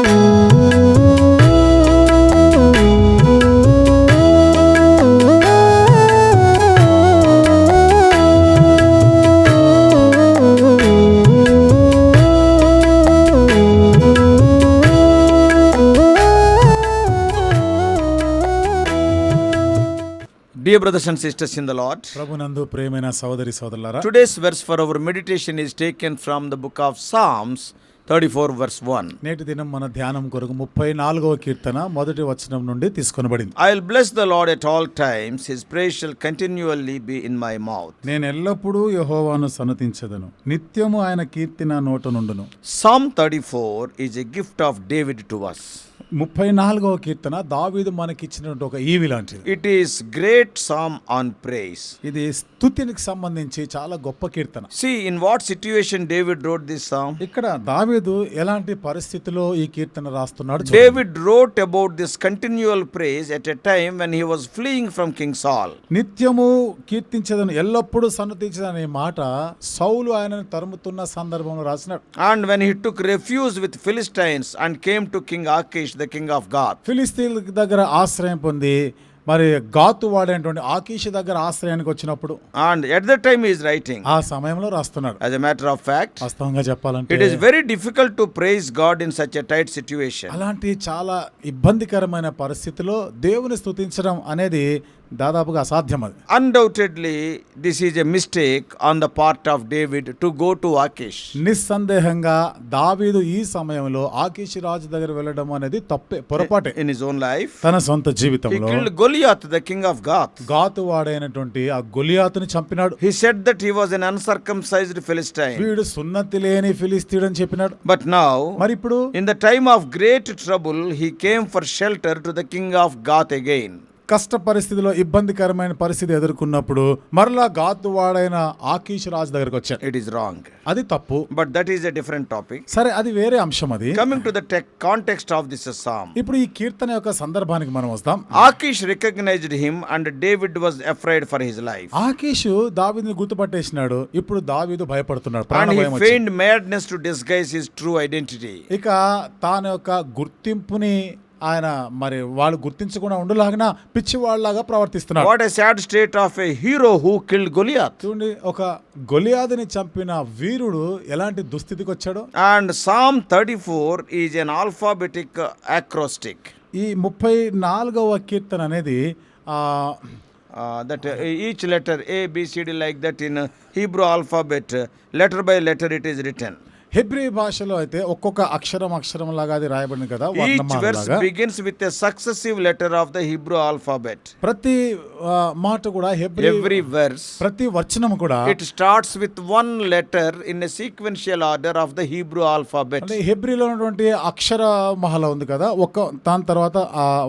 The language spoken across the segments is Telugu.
Dear brothers and sisters in the Lord, ప్రభునందు ప్రియమైన సోదరి సోదరులారా, today's verse for our meditation is taken from the book of Psalms 34 verse 1. నేటి దినం మన ధ్యానం కొరకు 34వ కీర్తన మొదటి వచనం నుండి తీసుకొనబడింది. I'll bless the Lord at all times, his praise shall continually be in my mouth. నేను ఎల్లప్పుడూ యెహోవాను సన్నతించెదను, నిత్యము ఆయన కీర్తి నా నోట నుండును. Psalm 34 is a gift of David to us. 34వ కీర్తన దావీదు మనకిచ్చినటువంటి ఒక ఈవి లాంటిది. It is great psalm on praise. ఇది స్తుతికి సంబంధించి చాలా గొప్ప కీర్తన. See in what situation David wrote this psalm. ఇక్కడ దావీదు ఎలాంటి పరిస్థితిలో ఈ కీర్తన రాస్తున్నాడు. David wrote about this continual praise at a time when he was fleeing from King Saul. నిత్యము కీర్తించదను, ఎల్లప్పుడూ సన్నతించదను అనే మాట సౌలు ఆయనను తరుముతున్న సందర్భంలో రాసినాడు. And when he took refuge with Philistines and came to King Achish, the king of Gath. ఫిలిస్తీన్ల దగ్గర ఆశ్రయం పొంది మరి గాతు వాడేటువంటి ఆకీష్ దగ్గర ఆశ్రయానికి వచ్చినప్పుడు, And at that time he is writing. ఆ సమయంలో రాస్తున్నాడు. As a matter of fact, వాస్తవంగా చెప్పాలంటే it is very difficult to praise God in such a tight situation. అలాంటి చాలా ఇబ్బందికరమైన పరిస్థితిలో దేవుని స్తుతించడం అనేది దాదాపుగా అసాధ్యం. అది Undoubtedly, this is a mistake on the part of David to go to Achish. నిస్సందేహంగా దావీదు ఈ సమయంలో ఆకీష్ రాజు దగ్గర వెళ్ళడం అనేది తప్పే, పొరపాటే. In his own life, తన సొంత he జీవితంలో killed Goliath, the king of Gath. గాతు వాడైనటువంటి ఆ గొలియాతుని చంపినాడు. He said that he was an uncircumcised Philistine. వీడు సున్నతి లేని ఫిలిస్తీయుడు అని చెప్పినాడు. But now, మరి ఇప్పుడు in the time of great trouble, he came for shelter to the king of Gath again. కష్ట పరిస్థితిలో ఇబ్బందికరమైన పరిస్థితి ఎదుర్కొన్నప్పుడు మరలా గాతు వాడైన ఆకీష్ రాజు దగ్గరకు వచ్చాడు. It is wrong. అది తప్పు. But that is a different topic. సరే, అది వేరే అంశం. అది Coming to the context of this psalm. ఇప్పుడు ఈ కీర్తన యొక్క సందర్భానికి మనం వస్తాం. Achish recognized him and David was afraid for his life. ఆకీషు దావీదుని గుర్తుపట్టేసినాడు. ఇప్పుడు దావీదు భయపడుతున్నాడు. And he ప్రాణభయం వచ్చింది. feigned madness to disguise his true identity. ఇక తాను యొక్క గుర్తింపుని ఆయన మరి వాళ్ళు గుర్తించకుండా ఉండలాగిన పిచ్చివాళ్ళలాగా ప్రవర్తిస్తున్నాడు. What a sad state of a hero who killed Goliath. చూడండి, ఒక గొలియాదుని చంపిన వీరుడు ఎలాంటి దుస్థితికి వచ్చాడో. And Psalm 34 is an alphabetic acrostic. ఈ 34వ కీర్తన అనేది That each letter A, B, C, D like that in Hebrew alphabet, letter by letter it is written. Hebrew భాషలో అయితే ఒక్కొక్క అక్షరం లాగా అది రాయబడింది కదా, Each వర్ణమాల verse లాగా. begins with a successive letter of the Hebrew alphabet. ప్రతి మాట కూడా Every verse, ప్రతి వచనం కూడా it starts with one letter in a sequential order of the Hebrew alphabet. అంటే హెబ్రీలో ఉన్నటువంటి అక్షరమాల ఉంది కదా, దాని తర్వాత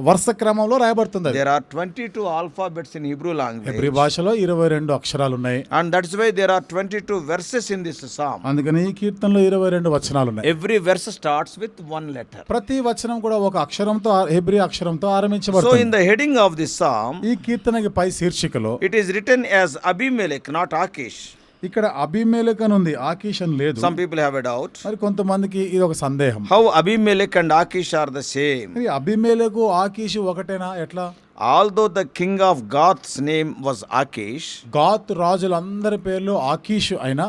వరుస క్రమంలో రాయబడుతుంది అది. There are 22 alphabets in Hebrew language. Hebrew భాషలో 22 అక్షరాలు ఉన్నాయి. And that's why there are 22 verses in this psalm. అందుకని ఈ కీర్తనలో 22 వచనాలు ఉన్నాయి. Every verse starts with one letter. ప్రతి వచనం కూడా ఒక అక్షరంతో, హెబ్రీ అక్షరంతో So ఆరంభించబడుతుంది. in the heading of this psalm, ఈ కీర్తనకి పై శీర్షికలో it is written as Abimelech, not Achish. ఇక్కడ అబీమెలెకు అని ఉంది, ఆకీష్ అని లేదు. Some people have a doubt. మరి కొంతమందికి ఇది ఒక సందేహం. How Abimelech and Achish are the same. మరి అబీమెలెకు ఆకీషు ఒకటేనా ఎట్లా? Although the king of Gath's name was Achish, గాత్ రాజులందరి పేర్లు ఆకీషు అయినా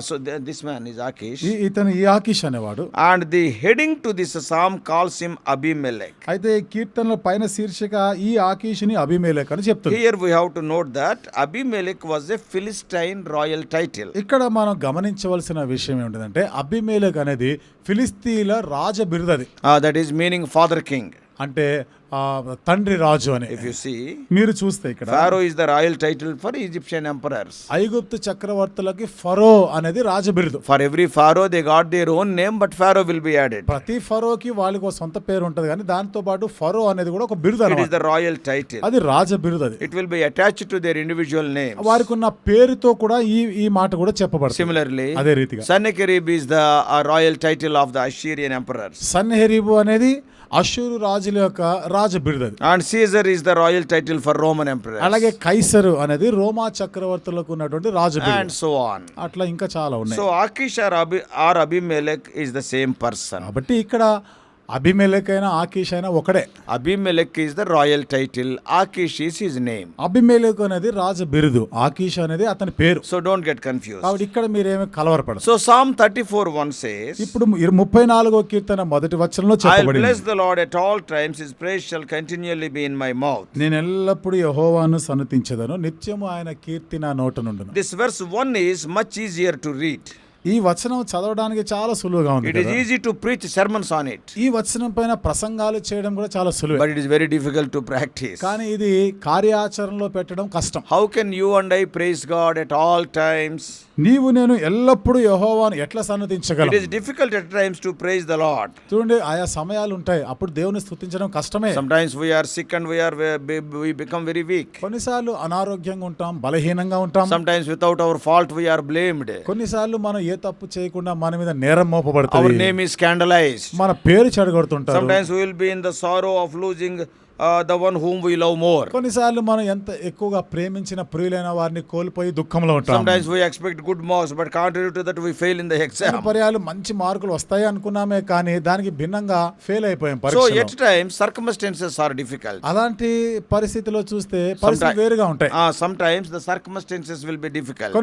so this man is Achish, ఇతను ఈ ఆకీష్ అనేవాడు. and the heading to this psalm calls him Abimelech. అయితే ఈ కీర్తనలో పైన శీర్షిక ఈ ఆకీషుని అబీమెలెక్ అని చెప్తుంది. Here we have to note that Abimelech was a Philistine royal title. ఇక్కడ మనం గమనించవలసిన విషయం ఏంటంటే అబీమెలెక్ అనేది ఫిలిస్తీన్ల రాజ బిరుదది. That is meaning father king. అంటే తండ్రి రాజు అని. If you see, మీరు చూస్తే ఇక్కడ Pharaoh is the royal title for Egyptian emperors. ఐగుప్తు చక్రవర్తులకి ఫరో అనేది రాజ బిరుదు. For every Pharaoh they got their own name, but Pharaoh will be added. ప్రతి ఫరోకి వాళ్ళకి ఒక సొంత పేరు ఉంటది, కానీ దాంతో పాటు ఫరో అనేది కూడా ఒక బిరుదు It is అన్నమాట. the royal title. అది రాజ బిరుదు. అది It will be attached to their individual names. వారికి ఉన్న పేరుతో కూడా ఈ మాట కూడా చెప్పబడుతుంది. Similarly, అదే రీతిగా Sennacherib is the royal title of the Assyrian emperors. సన్హెరీబు అనేది అష్షూరు రాజుల యొక్క రాజ బిరుదది. And Caesar is the royal title for Roman emperors. అలాగే కైసరు అనేది రోమా చక్రవర్తులకు ఉన్నటువంటి రాజ బిరుదు. And so on. అట్లా ఇంకా చాలా ఉన్నాయి. So Achish or Abimelech is the same person. కాబట్టి ఇక్కడ అబిమెలెక్ అయినా ఆకీష్ అయినా ఒకడే. Abimelech is the royal title, Achish is his name. అబిమెలెక్ అనేది రాజు బిరుదు, ఆకీష్ అనేది అతని పేరు. So don't get confused. కాబట్టి ఇక్కడ మీరేమి కలవరపడదు. So Psalm 34:1 says, ఇప్పుడు 34వ కీర్తన మొదటి వచనంలో I'll చెప్పబడింది, bless the Lord at all times, his praise shall continually be in my mouth. నేను ఎల్లప్పుడూ యెహోవాను సన్నుతించెదను, నిత్యము ఆయన కీర్తి నా నోట నుండును. This verse 1 is much easier to read. ఈ వచనం చదవడానికి చాలా సులువుగా ఉంది It is కదా. easy to preach sermons on it, ఈ వచనం పైన ప్రసంగాలు చేయడం కూడా చాలా సులువే, but it is very difficult to practice. కానీ ఇది కార్యాచరణలో పెట్టడం కష్టం. How can you and I praise God at all times? నీవు నేను ఎల్లప్పుడూ యెహోవాను ఎట్లా It సన్నుతించగలం? is difficult at times to praise the Lord. చూడండి, ఆయా సమయాలు ఉంటాయి, అప్పుడు దేవుని స్తుతించడం కష్టమే. Sometimes we are sick and we become very weak. కొన్నిసార్లు అనారోగ్యంగా ఉంటాం, బలహీనంగా ఉంటాం. Sometimes without our fault we are blamed. కొన్నిసార్లు మనం ఏ తప్పు చేయకుండా మన మీద నేరం Our మోపబడుతుంది, name is scandalized. మన పేరు చెడగొడుతుంటారు. Sometimes we will be in the sorrow of losing the one whom we love more. కొన్నిసార్లు మనం ఎంత ఎక్కువగా ప్రేమించిన ప్రియులైన వారిని కోల్పోయి దుఃఖంలో ఉంటాం. Sometimes we expect good marks, but contrary to that we fail in the exam. పర్యాలు మంచి మార్కులు వస్తాయి అనుకున్నామే, కానీ దానికి భిన్నంగా ఫెయిల్ అయిపోయాం So పరీక్షలో. at times circumstances are difficult. అలాంటి పరిస్థితిలో చూస్తే పరిస్థితులు వేరుగా ఉంటాయి. Sometimes the circumstances will be difficult.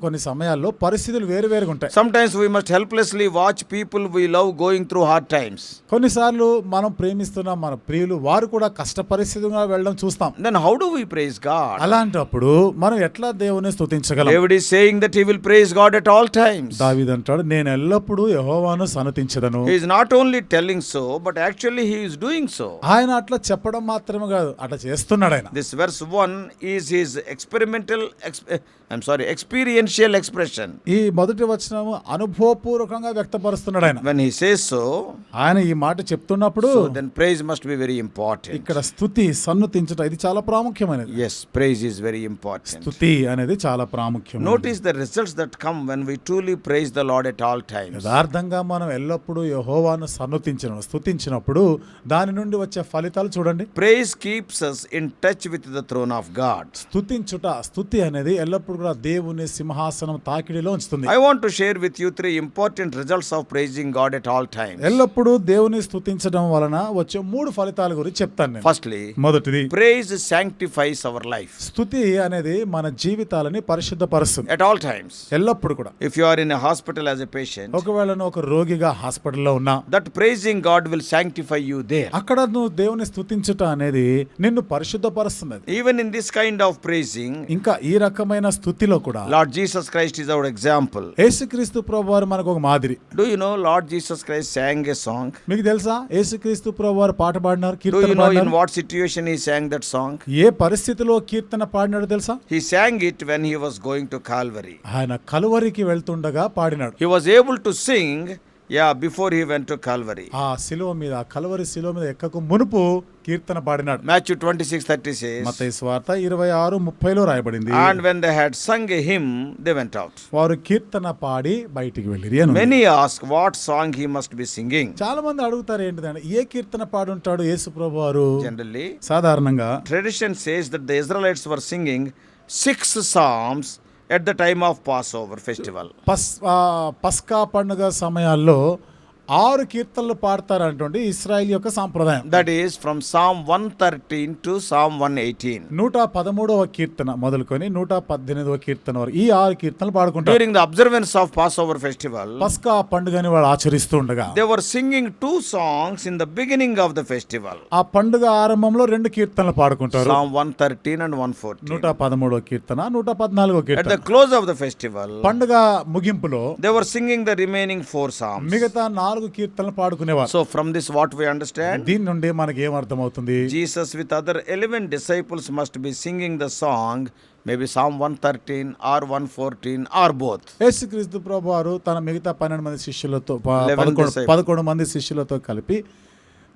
కొన్ని సమయాల్లో పరిస్థితులు వేరుగా ఉంటాయి. Sometimes we must helplessly watch people we love going through hard times. కొన్నిసార్లు మనం ప్రేమిస్తున్న మన ప్రియులు వారు కూడా కష్ట పరిస్థితులుగా వెళ్ళడం చూస్తాం. Then how do we praise God? అలాంటప్పుడు మనం ఎట్లా దేవుని స్తుతించగలం? David is saying that he will praise God at all times. దావీదు అంటాడు, నేను ఎల్లప్పుడూ యెహోవాను సన్నుతించెదను. He is not only telling so, but actually he is doing so. ఆయన అట్లా చెప్పడం మాత్రమే కాదు, అట్లా చేస్తున్నాడు ఆయన. This verse 1 is his experiential expression. ఈ మొదటి వచనము అనుభవపూర్వకంగా వ్యక్తపరుస్తున్నాడు ఆయన. When he says so, ఆయన ఈ మాట చెప్తున్నప్పుడు so then praise must be very important. ఇక్కడ స్తుతి సన్నుతించడం ఇది చాలా ప్రాముఖ్యమైనది. Yes, praise is very important. స్తుతి అనేది చాలా ప్రాముఖ్యం. Notice the results that come when we truly praise the Lord at all times. యథార్థంగా మనం ఎల్లప్పుడూ యెహోవాను స్తుతించినప్పుడు దాని నుండి వచ్చే ఫలితాలు చూడండి. Praise keeps us in touch with the throne of God. స్తుతి అనేది ఎల్లప్పుడూ కూడా దేవుని సింహాసనం తాకిడిలో ఉంచుతుంది. I want to share with you 3 important results of praising God at all times. ఎల్లప్పుడూ దేవుని స్తుతించడం వలన వచ్చే 3 ఫలితాల గురించి చెప్తాను నేను. Firstly, మొదటిది, praise sanctifies our life. స్తుతి అనేది మన జీవితాలని పరిశుద్ధపరుస్తుంది At all times. ఎల్లప్పుడు కూడా. If you are in a hospital as a patient, ఒకవేళ నువ్వు ఒక రోగిగా హాస్పిటల్లో ఉన్నా, that praising God will sanctify you there. అక్కడ నువ్వు దేవుని స్తుతించుట అనేది నిన్ను పరిశుద్ధపరుస్తున్నది. Even in this kind of praising, ఇంకా ఈ రకమైన స్తుతిలో కూడా Lord Jesus Christ is our example. యేసుక్రీస్తు ప్రభువారు మనకు ఒక మాదిరి. Do you know Lord Jesus Christ sang a song? మీకు తెలుసా యేసుక్రీస్తు ప్రభువారు పాట పాడినారు, Do Keerthana you know in పాడినారు. what situation he sang that song? ఏ పరిస్థితిలో కీర్తన పాడినాడు తెలుసా? He sang it when he was going to Calvary. ఆయన కలువరికి వెళ్తుండగా పాడినాడు. He was able to sing, before he went to Calvary. ఆ శిలువ మీద, కలువరి శిలువ మీద ఎక్కకు మునుపు కీర్తన పాడినాడు. Matthew 26:30 says, మత్తయి సువార్త 26:30లో రాయబడింది. and when they had sung a hymn, they went out. వారు కీర్తన పాడి బయటికి వెళ్ళిరి అని. Many ask what song he must be singing. చాలా మంది అడుగుతారు ఏంటిదంటే ఏ కీర్తన పాడుంటాడు యేసు ప్రభువారు? Generally, సాధారణంగా tradition says that the Israelites were singing 6 psalms at the time of Passover festival. పస్కా పండుగ సమయాల్లో 6 కీర్తనలు పాడతారంటే ఇశ్రాయేల్ యొక్క సాంప్రదాయం. That is from Psalm 113 to Psalm 118. 113వ కీర్తన మొదలుకొని 118వ కీర్తన వరకు ఈ 6 కీర్తనలు పాడుకుంటారు. During the observance of Passover festival, పస్కా పండుగని వాళ్ళు ఆచరిస్తూ ఉండగా they were singing 2 songs in the beginning of the festival. ఆ పండుగ ఆరంభంలో 2 కీర్తనలు పాడుకుంటారు. Psalm 113 and 114. 113వ Keerthana, 114వ At Keerthana. the close of the festival, పండుగ ముగింపులో they were singing the remaining 4 psalms. మిగతా 4 కీర్తనలు పాడుకునేవారు. So from this what we understand? దీని నుండి మనకి ఏం అర్థమవుతుంది? Jesus with other 11 disciples must be singing the song, maybe Psalm 113 or 114 or both. యేసుక్రీస్తు ప్రభువారు తన మిగతా 12 మంది శిష్యులతో 11 11 మంది శిష్యులతో కలిపి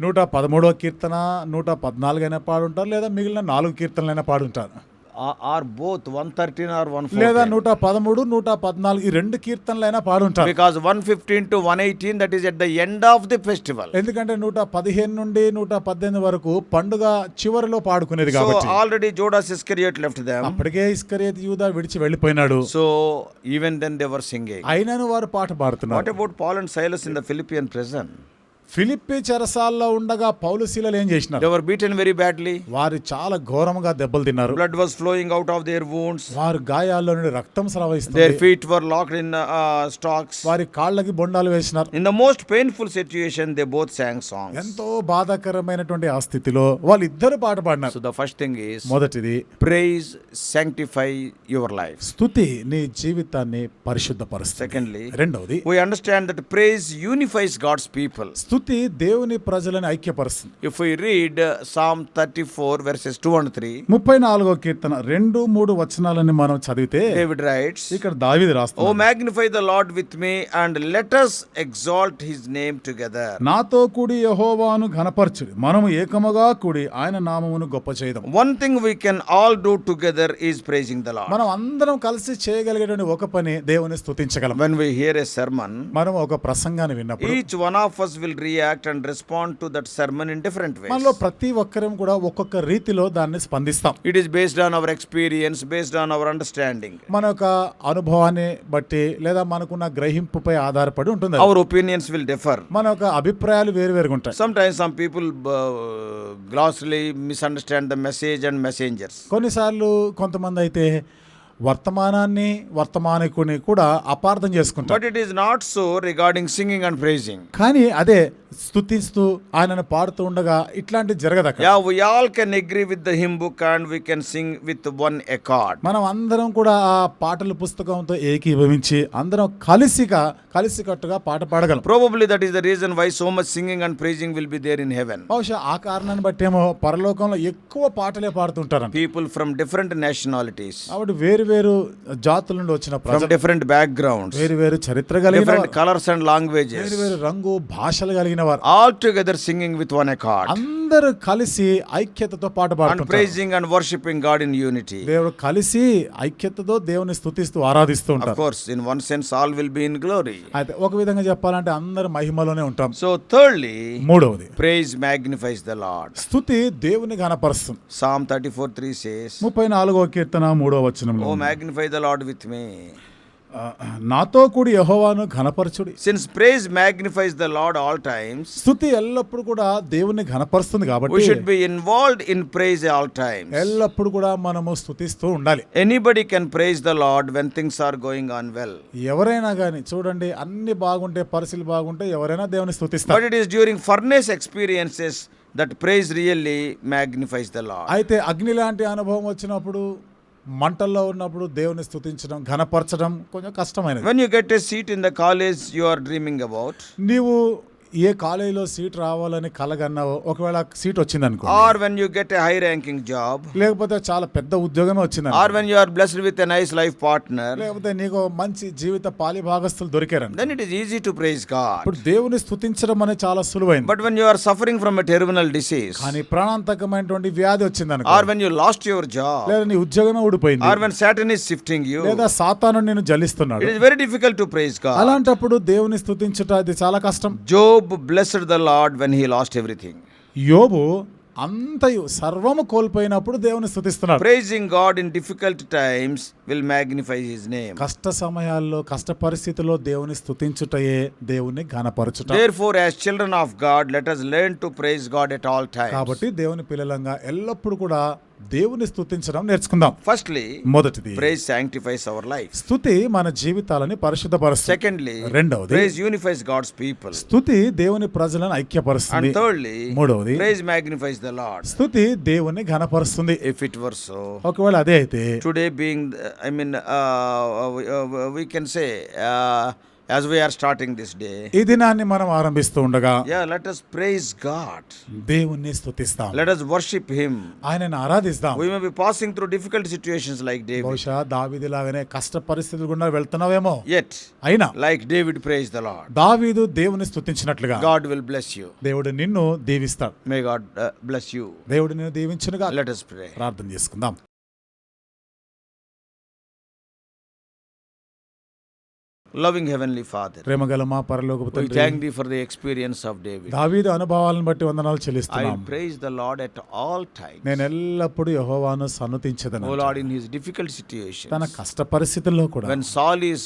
113వ కీర్తన, 114 అయినా పాడుంటారు, లేదా మిగిలిన 4 కీర్తనలైనా పాడుంటారు, Or both 113 or 114. లేదా 113, 114 ఈ 2 కీర్తనలైనా పాడుంటారు. Because 115 to 118, that is at the end of the festival. ఎందుకంటే 115 నుండి 118 వరకు పండుగ చివరిలో పాడుకునేది So కాబట్టి. already Judas Iscariot left them. అప్పటికే ఇస్కరియోతు యూదా విడిచి వెళ్ళిపోయినాడు. So even then they were singing. అయినను వారు పాట పాడుతున్నారు. What about Paul and Silas in the Philippian prison? Philippi చెరసాల్లో ఉండగా పౌలు శీలలు ఏం చేసినారు? They were beaten very badly. వారు చాలా ఘోరముగా దెబ్బలు తిన్నారు. Blood was flowing out of their wounds. వారు గాయాల్లో నుండి రక్తం Their స్రవిస్తుంది. feet were locked in stocks. వారి కాళ్ళకి బొండాలు వేసినారు. In the most painful situation, they both sang songs. ఎంతో బాధాకరమైనటువంటి ఆ స్థితిలో వాళ్ళిద్దరు పాట పాడినారు. So the first thing is మొదటిది, praise, sanctify your life. స్తుతి నీ జీవితాన్ని పరిశుద్ధపరుస్తుంది. Secondly, రెండవది, we understand that praise unifies God's people. స్తుతి దేవుని ప్రజలను ఐక్యపరుస్తుంది. If we read Psalm 34 verses 2 and 3, 34వ కీర్తన 2-3 వచనాలని మనం చదివితే David writes, ఇక్కడ దావీదు "Oh, రాస్తున్నాడు, magnify the Lord with me and let us exalt his name together." నాతో కూడి యెహోవాను ఘనపరచుడి, మనము ఏకముగా కూడి ఆయన నామమును గొప్ప చేద్దాం. One thing we can all do together is praising the Lord. మనం అందరం కలిసి చేయగలిగేటువంటి ఒక పని దేవుని స్తుతించగలం. When we hear a sermon, మనం ఒక ప్రసంగాన్ని విన్నప్పుడు each one of us will react and respond to that sermon in different ways. మనలో ప్రతి ఒక్కరం కూడా ఒక్కొక్క రీతిలో దాన్ని స్పందిస్తాం. It is based on our experience, based on our understanding. మన యొక్క అనుభవాన్ని బట్టి లేదా మనకున్న గ్రహింపుపై ఆధారపడి ఉంటుంది. Our opinions will differ. మన యొక్క అభిప్రాయాలు వేరువేరుగా ఉంటాయి. Sometimes some people grossly misunderstand the message and messengers. కొన్నిసార్లు కొంతమంది అయితే వర్తమానాన్ని వర్తమానికుని కూడా అపార్థం చేసుకుంటారు. But it is not so regarding singing and praising. కానీ అదే స్తుతిస్తూ ఆయనను పాడుతూ ఉండగా ఇట్లాంటి జరగదు అక్కడ. Yeah, we all can agree with the hymn book and we can sing with one accord. మనం అందరం కూడా ఆ పాటల పుస్తకంతో ఏకీభవించి అందరం కలిసికట్టుగా పాట పాడగలం. Probably that is the reason why so much singing and praising will be there in heaven. బహుశా ఆ కారణాన్ని బట్టేమో పరలోకంలో ఎక్కువ పాటలే పాడుతుంటారు. People from different nationalities, కాబట్టి వేరు జాతుల నుండి వచ్చిన from ప్రజలు, different backgrounds, వేరు చరిత్ర కలిగిన different వారు, colors and languages, వేరు రంగు భాషలు కలిగిన వారు, all together singing with one accord అందరూ కలిసి ఐక్యతతో పాట and పాడుతుంటారు. praising and worshiping God in unity. దేవుడు కలిసి ఐక్యతతో దేవుని స్తుతిస్తూ ఆరాధిస్తూ Of ఉంటారు. course, in one sense, all will be in glory. అయితే ఒక విధంగా చెప్పాలంటే అందరు మహిమలోనే ఉంటాం. So, thirdly, మూడవది, praise magnifies the Lord. స్తుతి దేవుని ఘనపరుస్తుంది. Psalm 34:3 says, 34వ కీర్తన 3వ వచనంలో, "Oh, magnify the Lord with me." నాతో కూడి యెహోవాను ఘనపరచుడి. Since praise magnifies the Lord all times, స్తుతి ఎల్లప్పుడు కూడా దేవుని ఘనపరుస్తుంది we కాబట్టి should be involved in praise all times. ఎల్లప్పుడు కూడా మనము స్తుతిస్తూ ఉండాలి. Anybody can praise the Lord when things are going on well. ఎవరైనా కానీ చూడండి, అన్ని బాగుంటే, పరిస్థితులు బాగుంటే ఎవరైనా దేవుని స్తుతిస్తారు. But it is during furnace experiences that praise really magnifies the Lord. అయితే అగ్ని లాంటి అనుభవం వచ్చినప్పుడు, మంటల్లో ఉన్నప్పుడు దేవుని స్తుతించడం, ఘనపరచడం కొంచెం కష్టమైనది. When you get a seat in the college you are dreaming about, నీవు ఏ కాలేజీలో సీట్ రావాలని కలగన్నావో, ఒకవేళ సీట్ వచ్చిందనుకో, or when you get a high ranking job, లేకపోతే చాలా పెద్ద ఉద్యోగమే వచ్చింది, or when you are blessed with a nice life partner, లేకపోతే నీకు మంచి జీవిత పాలి భాగస్తులు దొరికారని, then it is easy to praise God. ఇప్పుడు దేవుని స్తుతించడం అనేది చాలా సులువైంది. But when you are suffering from a terminal disease, కానీ ప్రాణాంతకమైనటువంటి వ్యాధి వచ్చిందనుకో, or when you lost your job, లేదా నీ ఉద్యోగమే ఊడిపోయింది, or when Satan is shifting you, లేదా సాతాను నిన్ను జలిస్తున్నాడు, it is very difficult to praise God. అలాంటప్పుడు దేవుని స్తుతించుట అది చాలా కష్టం. Job blessed the Lord when he lost everything. యోబు అంతయు సర్వము కోల్పోయినప్పుడు దేవుని స్తుతిస్తున్నాడు. Praising God in difficult times will magnify his name. కష్ట సమయాల్లో, కష్ట పరిస్థితుల్లో దేవుని స్తుతించుటయే దేవుని ఘనపరచుట. Therefore, as children of God, let us learn to praise God at all times. కాబట్టి దేవుని పిల్లలంగా ఎల్లప్పుడు కూడా దేవుని స్తుతించడం నేర్చుకుందాం. Firstly, మొదటిది, praise sanctifies our life. స్తుతి మన జీవితాలని పరిశుద్ధపరుస్తుంది. Secondly, రెండవది, praise unifies God's people. స్తుతి దేవుని ప్రజలను ఐక్యపరుస్తుంది. And thirdly, మూడవది, praise magnifies the Lord. స్తుతి దేవుని ఘనపరుస్తుంది. If it were so, ఒకవేళ అదే అయితే, today being, we can say, as we are starting this day, ఈ దినాన్ని మనం ఆరంభిస్తూ ఉండగా, let us praise God. దేవుణ్ణి స్తుతిస్తాం, Let us worship him. ఆయనను ఆరాధిస్తాం. We may be passing through difficult situations like David. బహుశా దావీదు లాగానే కష్ట పరిస్థితులు గుండా వెళ్తున్నావేమో, Yet, అయినా like David praised the Lord, దావీదు దేవుని స్తుతించినట్లుగా God will bless you. దేవుడు నిన్ను దీవిస్తాడు. May God bless you. దేవుడు నిన్ను దీవించునుగా. Let us pray. ప్రార్థన చేసుకుందాం. Loving Heavenly Father, ప్రేమగల మా పరలోకపు we తండ్రి, thank Thee for the experience of David. దావీదు అనుభవాలను బట్టి వందనాలు I చెల్లిస్తున్నాం. will praise the Lord at all times. నేను ఎల్లప్పుడూ యెహోవాను సన్నుతించెదను. O Lord, in his difficult situations, తన కష్ట పరిస్థితుల్లో కూడా when Saul is,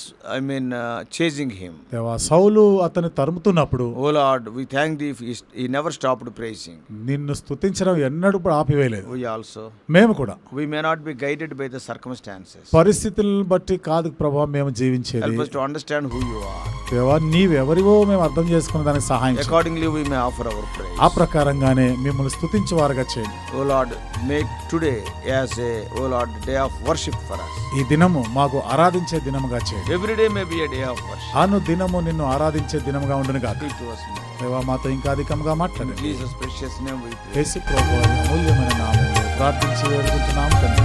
chasing him, దేవా సౌలు అతన్ని తరుముతున్నప్పుడు O Lord, we thank Thee, he never stopped praising. నిన్ను స్తుతించడం ఎన్నడూ కూడా ఆపివేయలేదు. We also, మేము కూడా we may not be guided by the circumstances. పరిస్థితులను బట్టి కాదు ప్రభా మేము జీవించేది. Help us to understand who You are. దేవా నీవెవరివో మేము అర్థం చేసుకునే దానికి సహాయం చేయి. Accordingly, we may offer our praise. ఆ ప్రకారంగానే మిమ్మల్ని స్తుతించేవారుగా చేయండి. O Lord, make today as a, O Lord, day of worship for us. ఈ దినము మాకు ఆరాధించే దినముగా చేయండి. Every day may be a day of worship. అను దినము నిన్ను ఆరాధించే దినముగా ఉండును గాక. Speak to us more. దేవా మాతో ఇంకా అధికంగా In మాట్లాడండి. Jesus' precious name we pray. యేసు ప్రభువు అమూల్యమైన నామములో ప్రార్థించి వేడుకుంటున్నాము తండ్రి.